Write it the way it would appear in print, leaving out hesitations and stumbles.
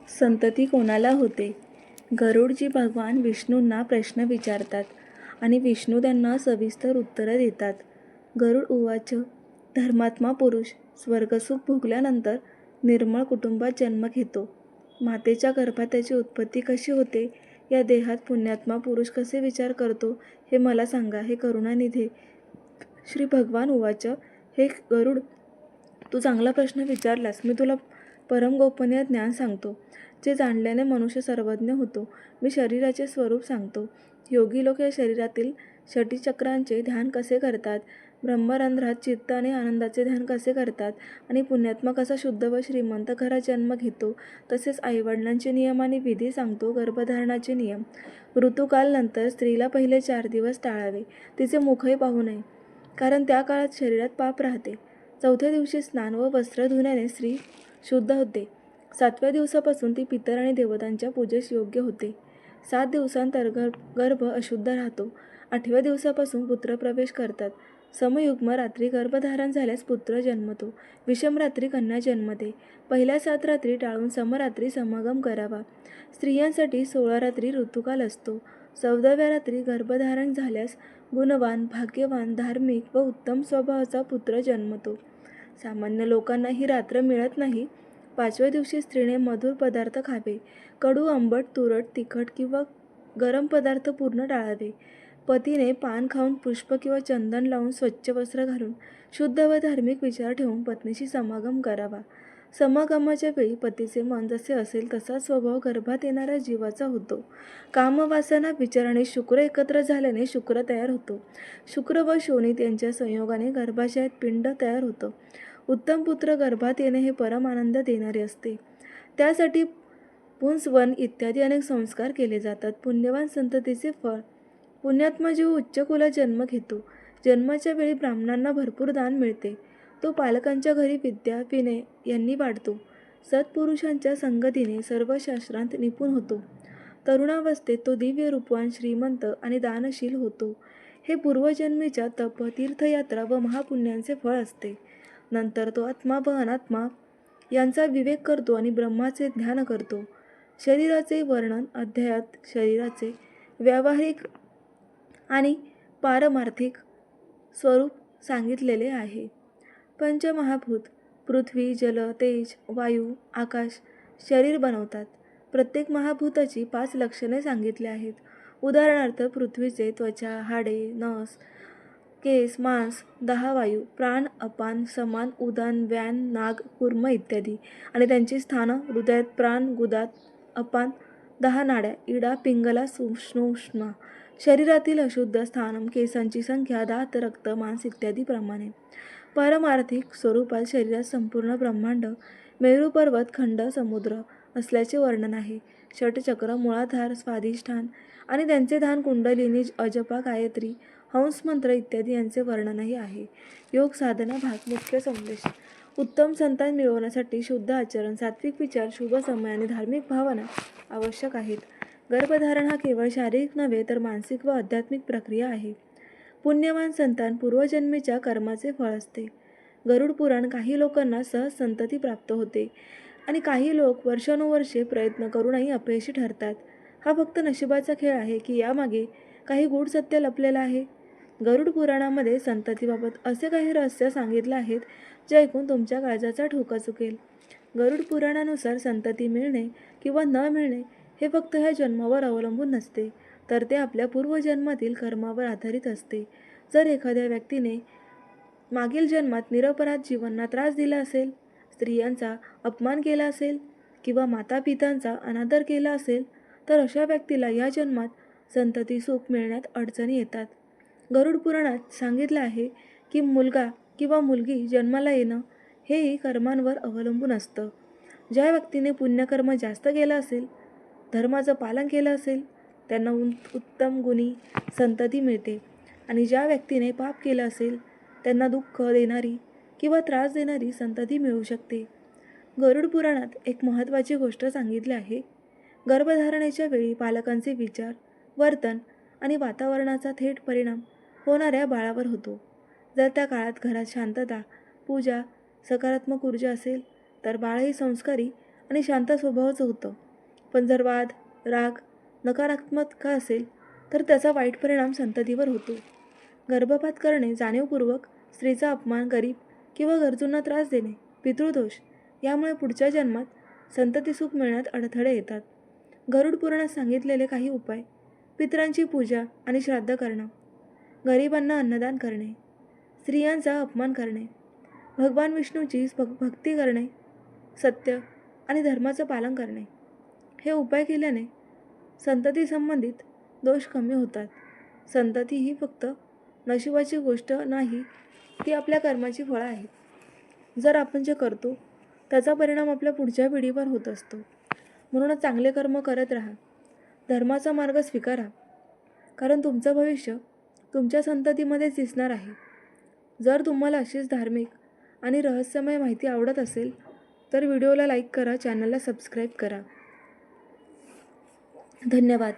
संतती कोणाला होते? गरुडजी भगवान विष्णूंना प्रश्न विचारतात आणि विष्णू त्यांना सविस्तर उत्तरं देतात. गरुड उवाच, धर्मात्मा पुरुष स्वर्गसुख भोगल्यानंतर निर्मळ कुटुंबात जन्म घेतो. मातेच्या गर्भात त्याची उत्पत्ती कशी होते? या देहात पुण्यात्मा पुरुष कसे विचार करतो हे मला सांगा, हे करुणानिधी. श्री भगवान उवाच, हे गरुड, तू चांगला प्रश्न विचारलास. मी तुला परम गोपनीय ज्ञान सांगतो, जे जाणल्याने मनुष्य सर्वज्ञ होतो. मी शरीराचे स्वरूप सांगतो. योगी लोक या शरीरातील षटीचक्रांचे ध्यान कसे करतात, ब्रह्मरंध्रात चित्त आणि आनंदाचे ध्यान कसे करतात, आणि पुण्यात्मा कसा शुद्ध व श्रीमंत घरात जन्म घेतो, तसेच आईवडिलांचे नियम आणि विधी सांगतो. गर्भधारणाचे नियम. ऋतुकालनंतर स्त्रीला पहिले 4 दिवस टाळावे, तिचे मुखही पाहू नये, कारण त्या काळात शरीरात पाप राहते. 4थ्या दिवशी स्नान व वस्त्र धुण्याने स्त्री शुद्ध होते. 7व्या दिवसापासून ती पितर आणि देवतांच्या पूजेस योग्य होते. 7 दिवसांतर गर्भ अशुद्ध राहतो. 8व्या दिवसापासून पुत्र प्रवेश करतात. समयुग्म रात्री गर्भधारण झाल्यास पुत्र जन्मतो. विषम रात्री कन्या जन्मते. पहिल्या 7 रात्री टाळून समरात्री समागम करावा. स्त्रियांसाठी 16 रात्री ऋतुकाल असतो. 14व्या रात्री गर्भधारण झाल्यास गुणवान, भाग्यवान, धार्मिक व उत्तम स्वभावाचा पुत्र जन्मतो. सामान्य लोकांना ही रात्र मिळत नाही. 5व्या दिवशी स्त्रीने मधुर पदार्थ खावे. कडू, आंबट, तुरट, तिखट किंवा गरम पदार्थ पूर्ण टाळावे. पतीने पान खाऊन, पुष्प किंवा चंदन लावून, स्वच्छ वस्त्र घालून, शुद्ध व धार्मिक विचार ठेवून पत्नीशी समागम करावा. समागमाच्या वेळी पतीचे मन जसे असेल तसा स्वभाव गर्भात येणाऱ्या जीवाचा होतो. कामवासना, विचार आणि शुक्र एकत्र झाल्याने शुक्र तयार होतो. शुक्र व शोणित यांच्या संयोगाने गर्भाशयात पिंड तयार होतं. उत्तम पुत्र गर्भात येणे हे परम आनंद देणारे असते. त्यासाठी पुंसवन इत्यादी अनेक संस्कार केले जातात. पुण्यवान संततीचे फळ. पुण्यात्मा जीव उच्च कुलात जन्म घेतो. जन्माच्या वेळी ब्राह्मणांना भरपूर दान मिळते. तो पालकांच्या घरी विद्या, विनय यांनी वाढतो. सत्पुरुषांच्या संगतीने सर्व शास्त्रांत निपुण होतो. तरुणावस्थेत तो दिव्य रूपवान, श्रीमंत आणि दानशील होतो. हे पूर्वजन्मीच्या तप, तीर्थयात्रा व महापुण्यांचे फळ असते. नंतर तो आत्मा व अनात्मा यांचा विवेक करतो आणि ब्रह्माचे ध्यान करतो. शरीराचे वर्णन अध्यायात शरीराचे व्यावहारिक आणि पारमार्थिक स्वरूप सांगितलेले आहे. पंचमहाभूत पृथ्वी, जल, तेज, वायू, आकाश शरीर बनवतात. प्रत्येक महाभूताची 5 लक्षणे सांगितली आहेत. उदाहरणार्थ पृथ्वीचे त्वचा, हाडे, नस, केस, मांस, 10 वायू, प्राण, अपान, समान, उदान, व्यान, नाग, कूर्म इत्यादी, आणि त्यांची स्थानं हृदयात प्राण, गुदात अपान, 10 नाड्या, इडा, पिंगला, सूक्ष्मोष्मा. शरीरातील अशुद्ध स्थानं, केसांची संख्या, दात, रक्त, मांस इत्यादी प्रमाणे. पारमार्थिक स्वरूपात शरीरात संपूर्ण ब्रह्मांड, मेरू पर्वत, खंड, समुद्र असल्याचे वर्णन आहे. षटचक्र, मूळाधार, स्वाधिष्ठान आणि त्यांचे ध्यान, कुंडलिनी, अजपा, गायत्री, हंसमंत्र इत्यादी यांचे वर्णनही आहे. योग साधना भाग. मुख्य संदेश. उत्तम संतान मिळवण्यासाठी शुद्ध आचरण, सात्विक विचार, शुभ समय आणि धार्मिक भावना आवश्यक आहेत. गर्भधारण हा केवळ शारीरिक नव्हे तर मानसिक व आध्यात्मिक प्रक्रिया आहे. पुण्यवान संतान पूर्वजन्मीच्या कर्माचे फळ असते. गरुड पुराण. काही लोकांना सहज संतती प्राप्त होते आणि काही लोक वर्षानुवर्षे प्रयत्न करूनही अपयशी ठरतात. हा फक्त नशिबाचा खेळ आहे की यामागे काही गूढ सत्य लपलेलं आहे? गरुड पुराणामध्ये संततीबाबत असे काही रहस्य सांगितले आहेत जे ऐकून तुमच्या काळजाचा ठोका चुकेल. गरुड पुराणानुसार संतती मिळणे किंवा न मिळणे हे फक्त ह्या जन्मावर अवलंबून नसते, तर ते आपल्या पूर्वजन्मातील कर्मावर आधारित असते. जर एखाद्या व्यक्तीने मागील जन्मात निरपराध जीवांना त्रास दिला असेल, स्त्रियांचा अपमान केला असेल किंवा मातापित्यांचा अनादर केला असेल, तर अशा व्यक्तीला या जन्मात संतती सुख मिळण्यात अडचणी येतात. गरुड पुराणात सांगितलं आहे की मुलगा किंवा मुलगी जन्माला येणं हेही कर्मांवर अवलंबून असतं. ज्या व्यक्तीने पुण्यकर्म जास्त केलं असेल, धर्माचं पालन केलं असेल, त्यांना उत्तम गुणी संतती मिळते, आणि ज्या व्यक्तीने पाप केलं असेल त्यांना दुःख देणारी किंवा त्रास देणारी संतती मिळू शकते. गरुड पुराणात एक महत्त्वाची गोष्ट सांगितली आहे. गर्भधारणेच्या वेळी पालकांचे विचार, वर्तन आणि वातावरणाचा थेट परिणाम होणाऱ्या बाळावर होतो. जर त्या काळात घरात शांतता, पूजा, सकारात्मक ऊर्जा असेल तर बाळही संस्कारी आणि शांत स्वभावाचं होतं. पण जर वाद, राग, नकारात्मक असेल तर त्याचा वाईट परिणाम संततीवर होतो. गर्भपात करणे, जाणीवपूर्वक स्त्रीचा अपमान, गरीब किंवा गरजूंना त्रास देणे, पितृदोष यामुळे पुढच्या जन्मात संतती सुख मिळण्यात अडथळे येतात. गरुड पुराणात सांगितलेले काही उपाय: पितरांची पूजा आणि श्राद्ध करणं, गरिबांना अन्नदान करणे, स्त्रियांचा अपमान करणे, भगवान विष्णूची भक्ती करणे, सत्य आणि धर्माचं पालन करणे. हे उपाय केल्याने संतती संबंधित दोष कमी होतात. संतती ही फक्त नशिबाची गोष्ट नाही, ती आपल्या कर्माची फळं आहेत. जर आपण जे करतो त्याचा परिणाम आपल्या पुढच्या पिढीवर होत असतो. म्हणूनच चांगले कर्म करत राहा, धर्माचा मार्ग स्वीकारा, कारण तुमचं भविष्य तुमच्या संततीमध्येच दिसणार आहे. जर तुम्हाला अशीच धार्मिक आणि रहस्यमय माहिती आवडत असेल तर व्हिडिओला लाईक करा, चॅनलला सबस्क्राईब करा. धन्यवाद.